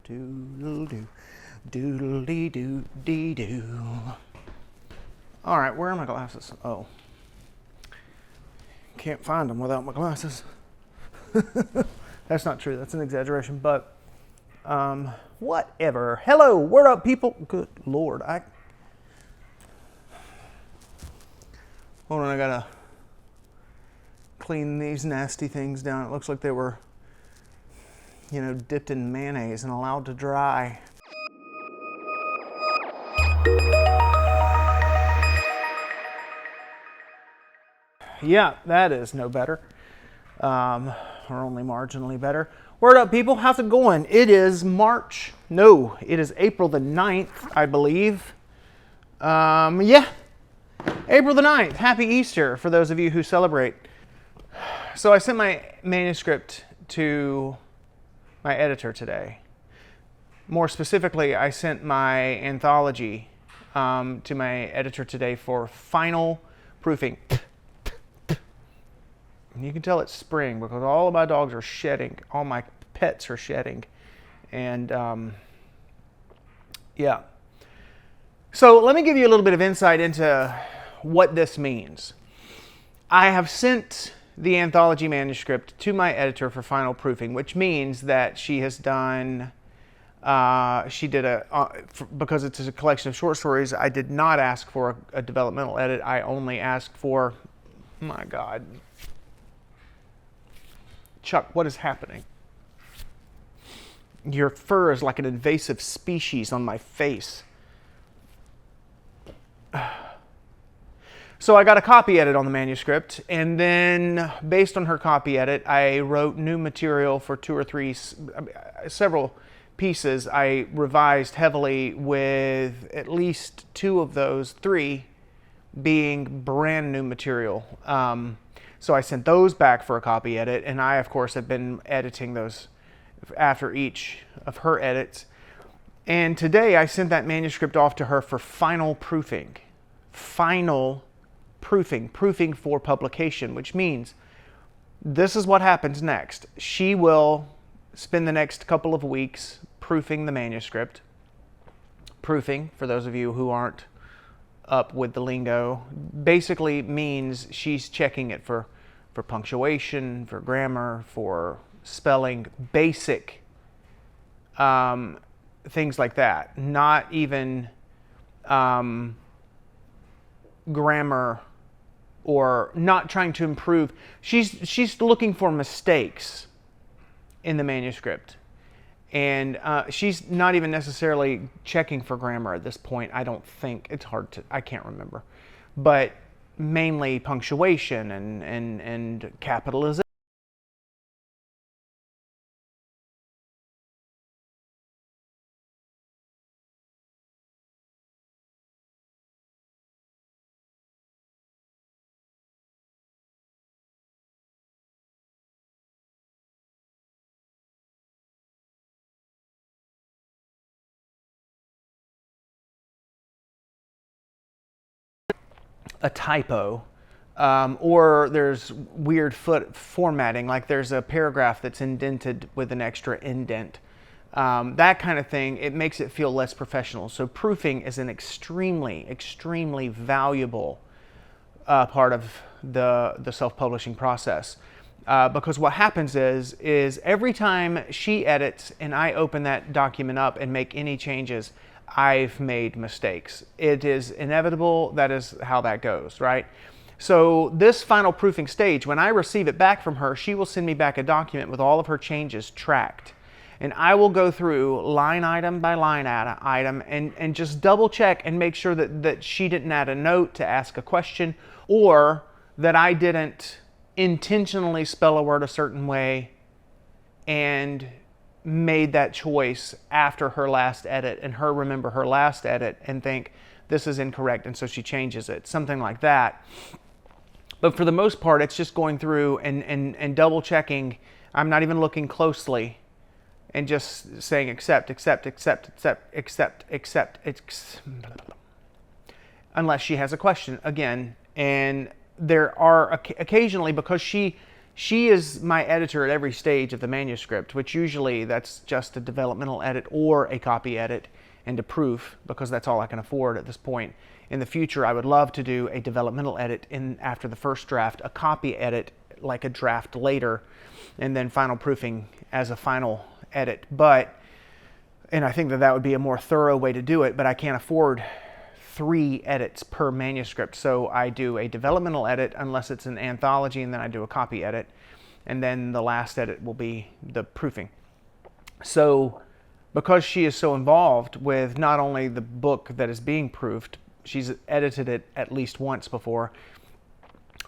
Doodle-doo, doodle-dee-doo-dee-doo. All right, where are my glasses? Oh. Can't find them without my glasses. That's not true. That's an exaggeration, but whatever. Hello, word up, people. Good Lord. Hold on, I gotta clean these nasty things down. It looks like they were, you know, dipped in mayonnaise and allowed to dry. Yeah, that is no better. Or only marginally better. Word up, people. How's it going? It is it is April the 9th, I believe. Yeah, April the 9th. Happy Easter for those of you who celebrate. So I sent my manuscript to my editor today. More specifically, I sent my anthology to my editor today for final proofing. You can tell it's spring because all of my dogs are shedding. All my pets are shedding. And yeah. So let me give you a little bit of insight into what this means. I have sent the anthology manuscript to my editor for final proofing, which means that she has done, because it's a collection of short stories, I did not ask for a developmental edit. I only asked for, my God. Chuck, what is happening? Your fur is like an invasive species on my face. So I got a copy edit on the manuscript, and then based on her copy edit, I wrote new material for several pieces. I revised heavily with at least two of those, three being brand new material. So I sent those back for a copy edit, and I, of course, have been editing those after each of her edits. And today I sent that manuscript off to her for final proofing. Final proofing for publication, which means this is what happens next. She will spend the next couple of weeks proofing the manuscript. Proofing, for those of you who aren't up with the lingo, basically means she's checking it for punctuation, for grammar, for spelling, basic things like that. Not even grammar, or not trying to improve. She's looking for mistakes in the manuscript. And she's not even necessarily checking for grammar at this point. I don't think. It's hard to, I can't remember. But mainly punctuation and capitalization. A typo, or there's weird formatting, like there's a paragraph that's indented with an extra indent. That kind of thing, it makes it feel less professional. So proofing is an extremely, extremely valuable part of the self-publishing process. Because what happens is every time she edits and I open that document up and make any changes, I've made mistakes. It is inevitable. That is how that goes, right? So this final proofing stage, when I receive it back from her, she will send me back a document with all of her changes tracked. And I will go through line item by line item and just double check and make sure that she didn't add a note to ask a question, or that I didn't intentionally spell a word a certain way and made that choice after her last edit, and her remember her last edit and think this is incorrect, and so she changes it, something like that. But for the most part, it's just going through and double checking. I'm not even looking closely and just saying accept, unless she has a question again. And there are occasionally, because she She is my editor at every stage of the manuscript, which usually that's just a developmental edit or a copy edit and a proof, because that's all I can afford at this point. In the future, I would love to do a developmental edit after the first draft, a copy edit like a draft later, and then final proofing as a final edit. And I think that would be a more thorough way to do it, but I can't afford 3 edits per manuscript. So I do a developmental edit unless it's an anthology, and then I do a copy edit. And then the last edit will be the proofing. So because she is so involved with not only the book that is being proofed, she's edited it at least once before,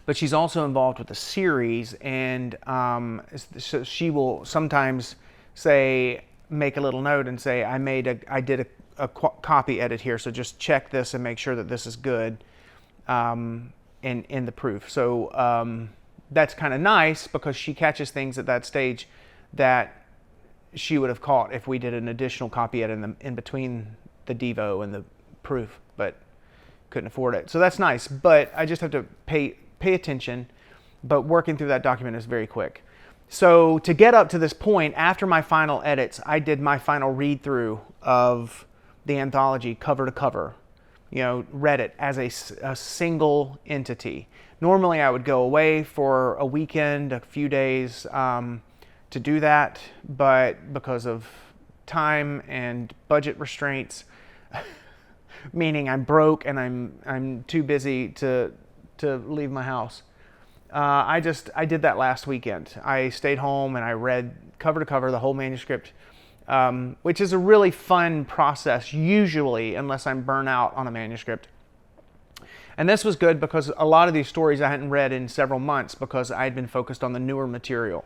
but she's also involved with the series, and so she will sometimes make a little note and say, I did a copy edit here, so just check this and make sure that this is good in the proof. So that's kind of nice, because she catches things at that stage that she would have caught if we did an additional copy edit in between the Devo and the proof, but couldn't afford it. So that's nice, but I just have to pay attention, but working through that document is very quick. So to get up to this point, after my final edits, I did my final read through of the anthology cover to cover, read it as a single entity. Normally I would go away for a weekend, a few days to do that, but because of time and budget restraints, meaning I'm broke and I'm too busy to leave my house, I did that last weekend. I stayed home and I read cover to cover the whole manuscript, which is a really fun process usually, unless I'm burnt out on a manuscript. And this was good because a lot of these stories I hadn't read in several months because I had been focused on the newer material.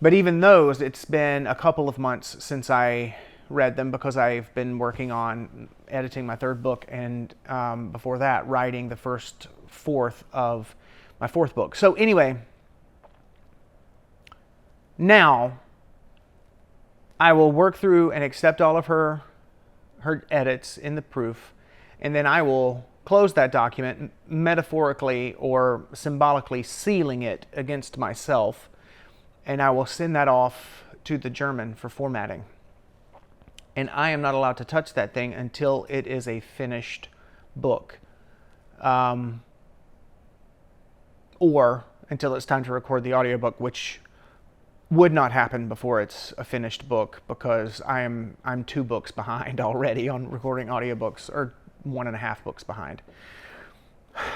But even those, it's been a couple of months since I read them, because I've been working on editing my 3rd book, and before that, writing the first fourth of my 4th book. So anyway, now I will work through and accept all of her edits in the proof, and then I will close that document, metaphorically or symbolically sealing it against myself, and I will send that off to the German for formatting. And I am not allowed to touch that thing until it is a finished book, or until it's time to record the audiobook, which would not happen before it's a finished book, because I'm 2 books behind already on recording audiobooks, or 1.5 books behind.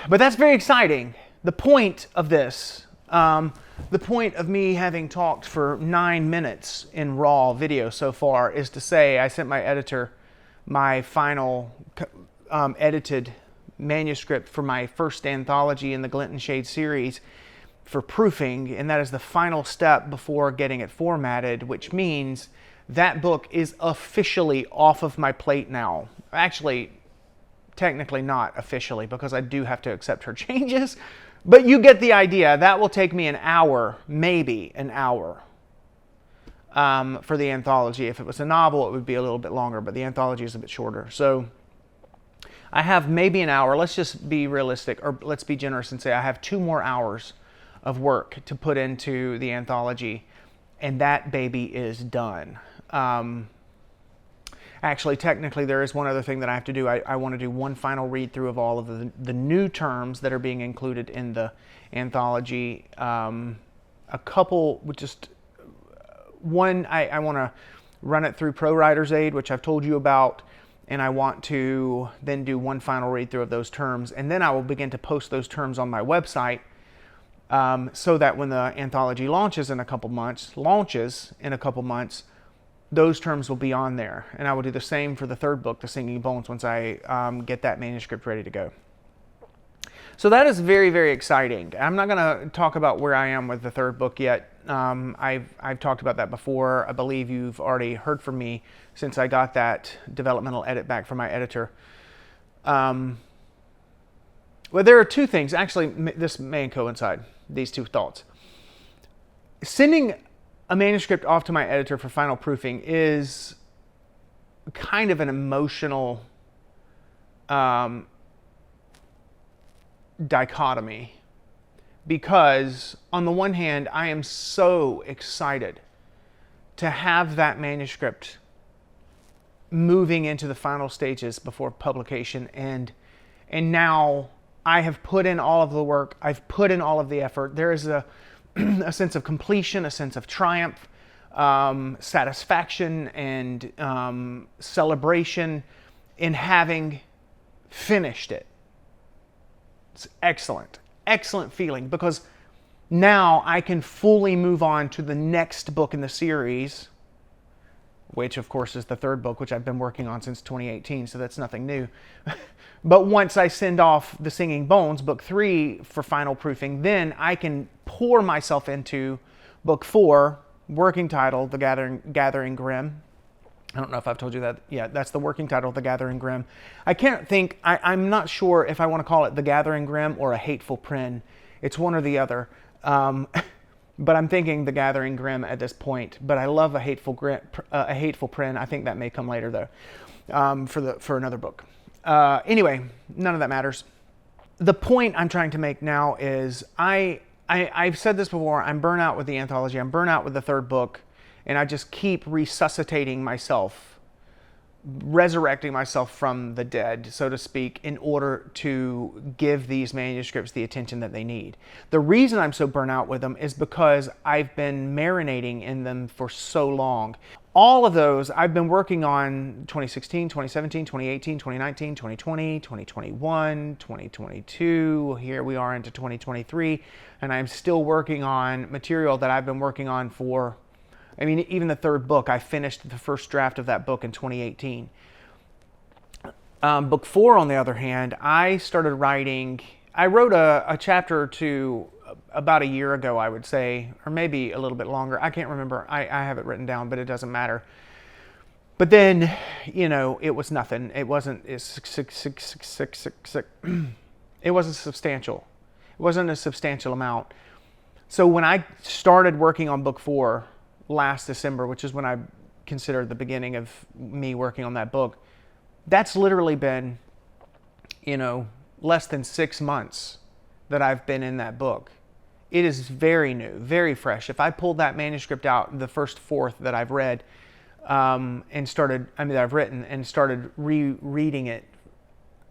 But that's very exciting. The point of this, the point of me having talked for 9 minutes in raw video so far, is to say I sent my editor my final edited manuscript for my first anthology in the Glint Shade series for proofing, and that is the final step before getting it formatted, which means that book is officially off of my plate now. Actually, technically not officially, because I do have to accept her changes, but you get the idea. That will take me an hour, maybe an hour, for the anthology. If it was a novel, it would be a little bit longer, but the anthology is a bit shorter. So I have maybe an hour. Let's just be realistic, or let's be generous and say I have 2 more hours of work to put into the anthology, and that baby is done. Actually, technically, there is one other thing that I have to do. I want to do one final read through of all of the new terms that are being included in the anthology. A couple, just one, I want to run it through Pro Writer's Aid, which I've told you about, and I want to then do one final read through of those terms, and then I will begin to post those terms on my website, so that when the anthology launches in a couple months, those terms will be on there. And I will do the same for the 3rd book, The Singing Bones, once I get that manuscript ready to go. So that is very, very exciting. I'm not going to talk about where I am with the 3rd book yet. I've talked about that before. I believe you've already heard from me since I got that developmental edit back from my editor. Well, there are 2 things. Actually, this may coincide, these 2 thoughts. Sending a manuscript off to my editor for final proofing is kind of an emotional dichotomy, because on the one hand, I am so excited to have that manuscript moving into the final stages before publication, and now I have put in all of the work, I've put in all of the effort. There is a a sense of completion, a sense of triumph, satisfaction, and celebration in having finished it. It's excellent feeling, because now I can fully move on to the next book in the series, which of course is the third book, which I've been working on since 2018, so that's nothing new. But once I send off The Singing Bones, book 3, for final proofing, then I can pour myself into book 4, working title, The Gathering Grim. I don't know if I've told you that. Yeah, that's the working title, The Gathering Grim. I'm not sure if I want to call it The Gathering Grim or A Hateful Prin. It's one or the other. But I'm thinking The Gathering Grim at this point. But I love A Hateful Prin. I think that may come later, though, for another book. Anyway, none of that matters. The point I'm trying to make now is I've said this before. I'm burnt out with the anthology. I'm burnt out with the third book. And I just keep resuscitating myself, resurrecting myself from the dead, so to speak, in order to give these manuscripts the attention that they need. The reason I'm so burnt out with them is because I've been marinating in them for so long. All of those I've been working on: 2016, 2017, 2018, 2019, 2020, 2021, 2022. Here we are into 2023, and I'm still working on material that I've been working on for, I mean, even the third book, I finished the first draft of that book in 2018. Book 4, on the other hand, I wrote a chapter or two about a year ago, I would say, or maybe a little bit longer. I can't remember. I have it written down, but it doesn't matter. But then, it was nothing. It wasn't it wasn't substantial. It wasn't a substantial amount. So when I started working on book 4 last December, which is when I consider the beginning of me working on that book, that's literally been, less than 6 months that I've been in that book. It is very new, very fresh. If I pulled that manuscript out, the first fourth that I've read, that I've written, and started rereading it,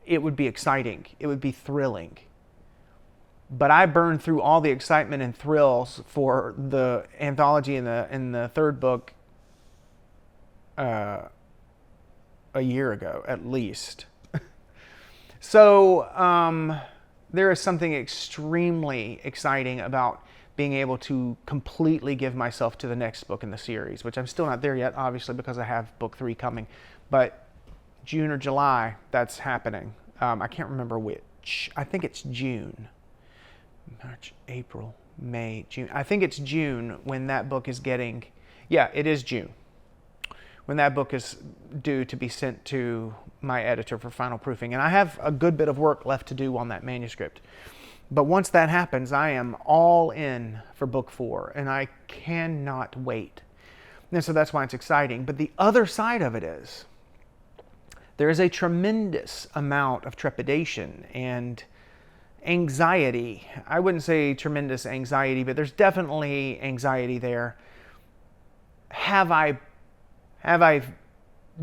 it would be exciting. It would be thrilling. But I burned through all the excitement and thrills for the anthology in the third book a year ago, at least. So there is something extremely exciting about being able to completely give myself to the next book in the series, which I'm still not there yet, obviously, because I have book 3 coming. But June or July, that's happening. I can't remember which. I think it's June. March, April, May, June. I think it's June when that book is getting... Yeah, it is June. When that book is due to be sent to my editor for final proofing. And I have a good bit of work left to do on that manuscript. But once that happens, I am all in for book 4. And I cannot wait. And so that's why it's exciting. But the other side of it is, there is a tremendous amount of trepidation and anxiety. I wouldn't say tremendous anxiety, but there's definitely anxiety there. Have I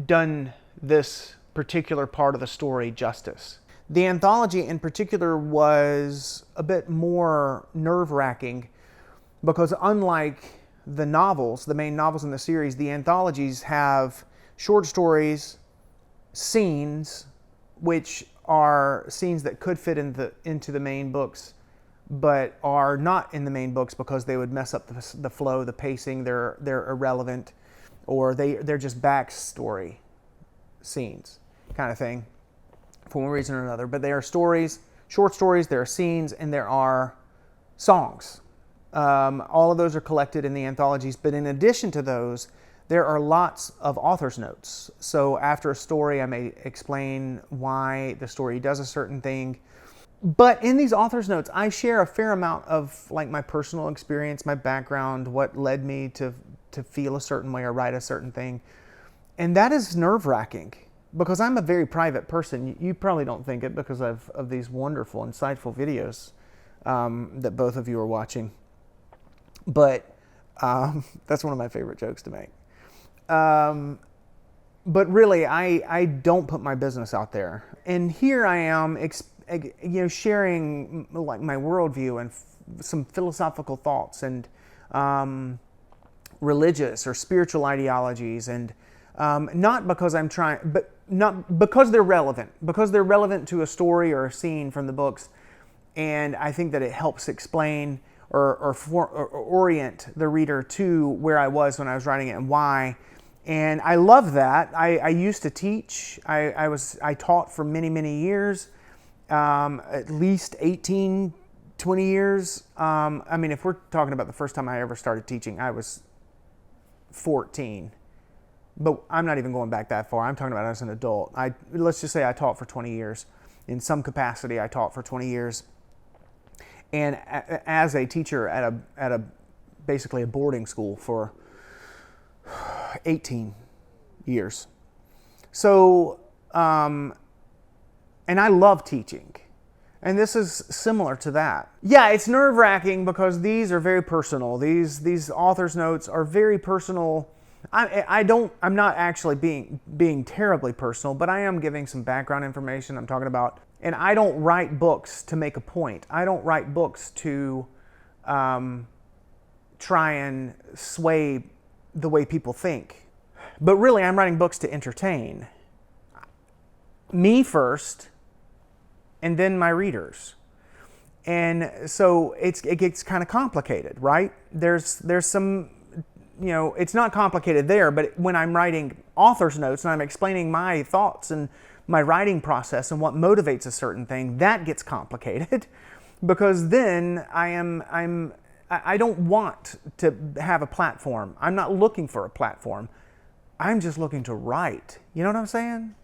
done this particular part of the story justice? The anthology in particular was a bit more nerve-wracking because, unlike the novels, the main novels in the series, the anthologies have short stories, scenes, which are scenes that could fit into the main books, but are not in the main books because they would mess up the flow, the pacing. They're irrelevant, or they're just backstory scenes, kind of thing, for one reason or another. But they are stories, short stories. There are scenes, and there are songs. All of those are collected in the anthologies. But in addition to those, there are lots of author's notes. So after a story, I may explain why the story does a certain thing. But in these author's notes, I share a fair amount of my personal experience, my background, what led me to feel a certain way or write a certain thing. And that is nerve-wracking because I'm a very private person. You probably don't think it because of these wonderful, insightful videos that both of you are watching. But that's one of my favorite jokes to make. But really, I don't put my business out there. And here I am, sharing like my worldview and some philosophical thoughts and religious or spiritual ideologies, and not because I'm trying, but not because they're relevant to a story or a scene from the books. And I think that it helps explain or orient the reader to where I was when I was writing it and why. And I love that. I used to teach. I taught for many, many years, at least 18, 20 years. I mean, if we're talking about the first time I ever started teaching, I was 14. But I'm not even going back that far. I'm talking about as an adult. Let's just say I taught for 20 years. In some capacity, I taught for 20 years. And as a teacher at a basically a boarding school for 18 years. So, and I love teaching. And this is similar to that. Yeah, it's nerve-wracking because these are very personal. These author's notes are very personal. I'm not actually being terribly personal, but I am giving some background information I'm talking about. And I don't write books to make a point. I don't write books to try and sway the way people think. But really, I'm writing books to entertain me first, and then my readers. And so it gets kind of complicated, right? There's some, it's not complicated there, but when I'm writing author's notes and I'm explaining my thoughts and my writing process and what motivates a certain thing, that gets complicated because then I don't want to have a platform. I'm not looking for a platform. I'm just looking to write. You know what I'm saying?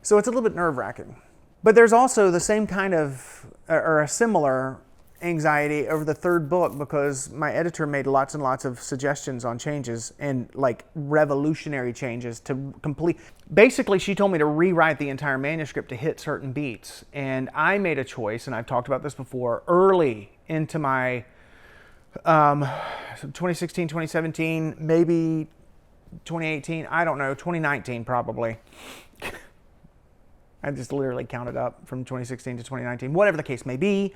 So it's a little bit nerve-wracking. But there's also the same kind of, or a similar anxiety over the third book because my editor made lots and lots of suggestions on changes and like revolutionary changes to complete. Basically, she told me to rewrite the entire manuscript to hit certain beats. And I made a choice, and I've talked about this before, early into my 2016, 2017, maybe 2018, I don't know, 2019 probably. I just literally counted up from 2016 to 2019, whatever the case may be.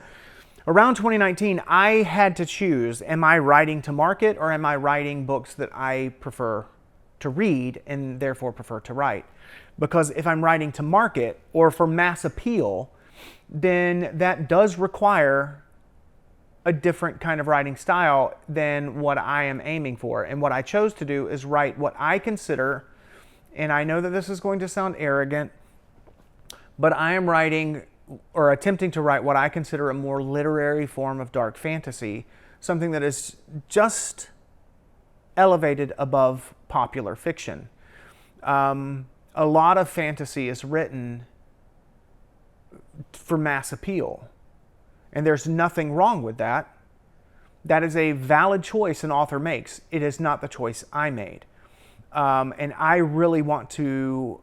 Around 2019, I had to choose, am I writing to market or am I writing books that I prefer to read and therefore prefer to write? Because if I'm writing to market or for mass appeal, then that does require a different kind of writing style than what I am aiming for. And what I chose to do is write what I consider, and I know that this is going to sound arrogant, but I am writing or attempting to write what I consider a more literary form of dark fantasy, something that is just elevated above popular fiction. A lot of fantasy is written for mass appeal, and there's nothing wrong with that. That is a valid choice an author makes. It is not the choice I made. And I really want to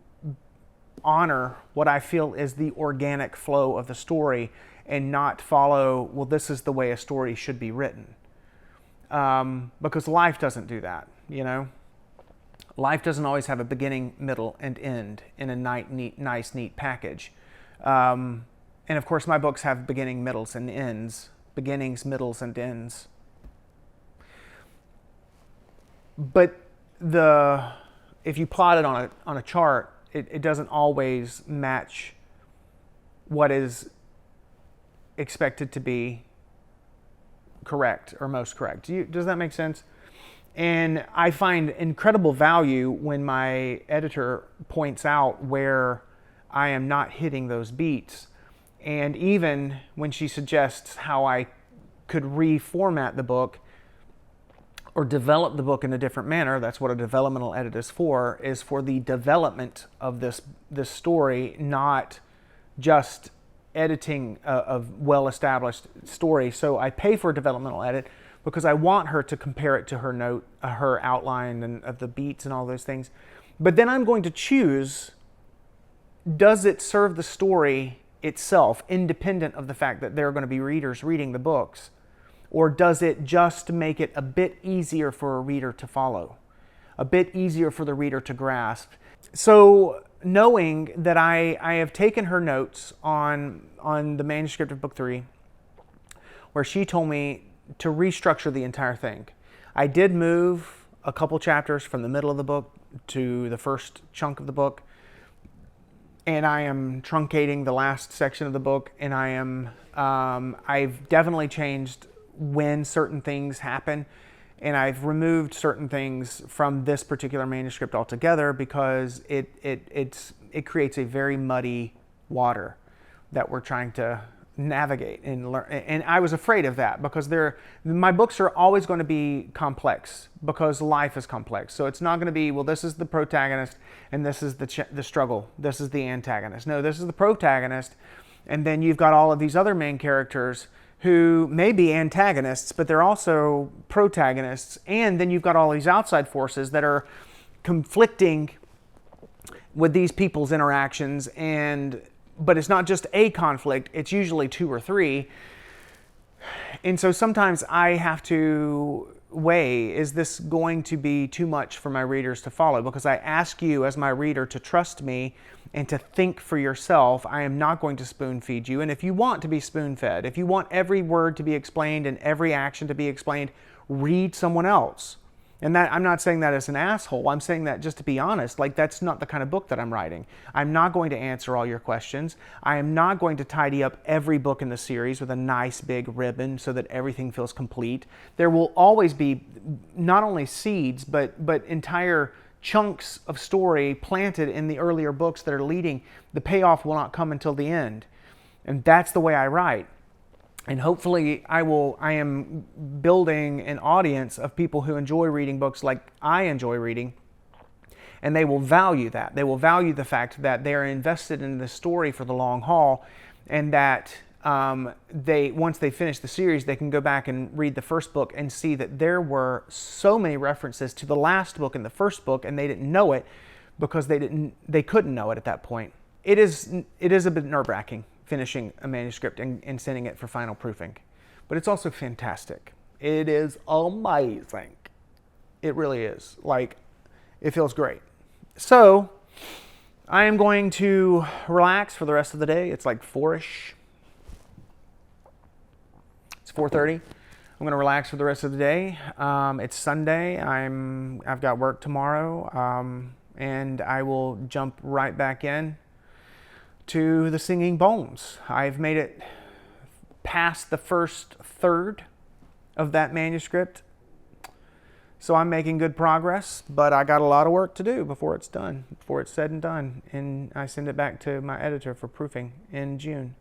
honor what I feel is the organic flow of the story and not follow, well, this is the way a story should be written. Because life doesn't do that, Life doesn't always have a beginning, middle, and end in a nice, neat package. And of course, my books have beginning, middles, and ends. Beginnings, middles, and ends. But if you plot it on a chart, it doesn't always match what is expected to be correct or most correct. Does that make sense? And I find incredible value when my editor points out where I am not hitting those beats. And even when she suggests how I could reformat the book or develop the book in a different manner, that's what a developmental edit is for the development of this story, not just editing a well-established story. So I pay for a developmental edit because I want her to compare it to her note, her outline and of the beats and all those things. But then I'm going to choose, does it serve the story itself, independent of the fact that there are going to be readers reading the books? Or does it just make it a bit easier for a reader to follow, a bit easier for the reader to grasp? So knowing that I have taken her notes on the manuscript of book 3, where she told me to restructure the entire thing. I did move a couple chapters from the middle of the book to the first chunk of the book, and I am truncating the last section of the book, and I've definitely changed when certain things happen, and I've removed certain things from this particular manuscript altogether because it creates a very muddy water that we're trying to navigate and learn. And I was afraid of that because my books are always going to be complex because life is complex. So it's not going to be, well, this is the protagonist and this is the struggle. This is the antagonist. No, this is the protagonist, and then you've got all of these other main characters who may be antagonists, but they're also protagonists. And then you've got all these outside forces that are conflicting with these people's interactions. But it's not just a conflict, it's usually 2 or 3. And so sometimes I have to weigh, is this going to be too much for my readers to follow? Because I ask you as my reader to trust me and to think for yourself. I am not going to spoon feed you. And if you want to be spoon fed, if you want every word to be explained and every action to be explained, read someone else. And that, I'm not saying that as an asshole. I'm saying that just to be honest. Like, that's not the kind of book that I'm writing. I'm not going to answer all your questions. I am not going to tidy up every book in the series with a nice big ribbon so that everything feels complete. There will always be not only seeds, but entire chunks of story planted in the earlier books that are leading. The payoff will not come until the end. And that's the way I write. And hopefully I am building an audience of people who enjoy reading books like I enjoy reading. And they will value that. They will value the fact that they are invested in the story for the long haul, and that once they finish the series, they can go back and read the first book and see that there were so many references to the last book in the first book, and they didn't know it because they couldn't know it at that point. It is a bit nerve-wracking finishing a manuscript and sending it for final proofing. But it's also fantastic. It is amazing. It really is. Like, it feels great. So, I am going to relax for the rest of the day. It's like 4-ish. It's 4:30. I'm going to relax for the rest of the day. It's Sunday. I've got work tomorrow. And I will jump right back in to the Singing Bones. I've made it past the first third of that manuscript, so I'm making good progress, but I got a lot of work to do before it's done, before it's said and done, and I send it back to my editor for proofing in June.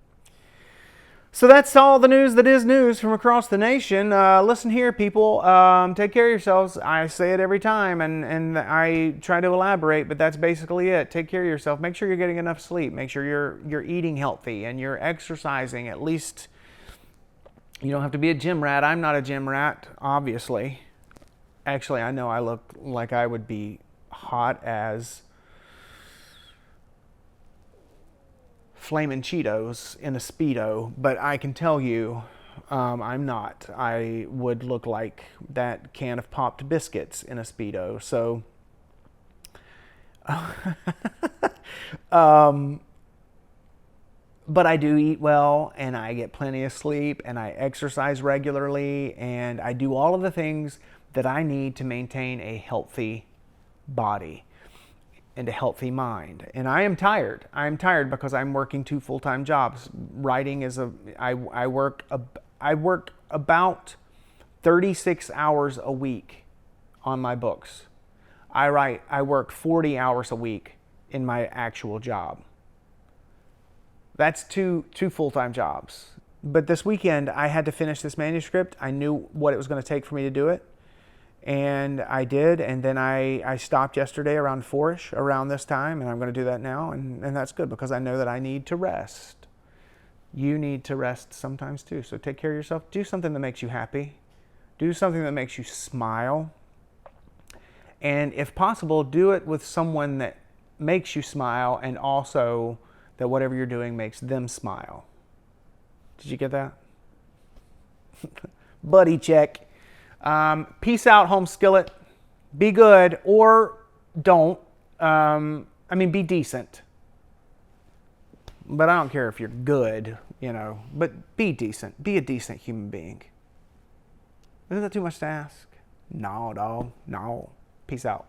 So that's all the news that is news from across the nation. Listen here, people. Take care of yourselves. I say it every time, and I try to elaborate, but that's basically it. Take care of yourself. Make sure you're getting enough sleep. Make sure you're eating healthy and you're exercising. At least you don't have to be a gym rat. I'm not a gym rat, obviously. Actually, I know I look like I would be hot as Flamin' Cheetos in a Speedo, but I can tell you I'm not. I would look like that can of popped biscuits in a Speedo. So, but I do eat well, and I get plenty of sleep, and I exercise regularly, and I do all of the things that I need to maintain a healthy body and a healthy mind. And I am tired. I am tired because I'm working 2 full-time jobs. Writing is I work about 36 hours a week on my books. I work 40 hours a week in my actual job. That's two full-time jobs. But this weekend I had to finish this manuscript. I knew what it was going to take for me to do it. And I did, and then I stopped yesterday around 4-ish, around this time, and I'm going to do that now, and that's good because I know that I need to rest. You need to rest sometimes too, so take care of yourself. Do something that makes you happy. Do something that makes you smile. And if possible, do it with someone that makes you smile and also that whatever you're doing makes them smile. Did you get that? Buddy check. Peace out, home skillet. Be good or don't. I mean, be decent. But I don't care if you're good, you know, but be decent. Be a decent human being. Isn't that too much to ask? No, dog. No. Peace out.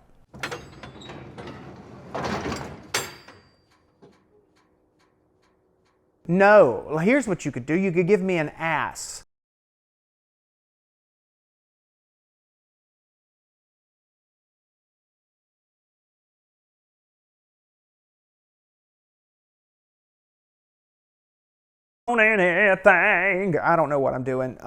No. Well, here's what you could do. You could give me an ass. On anything. I don't know what I'm doing.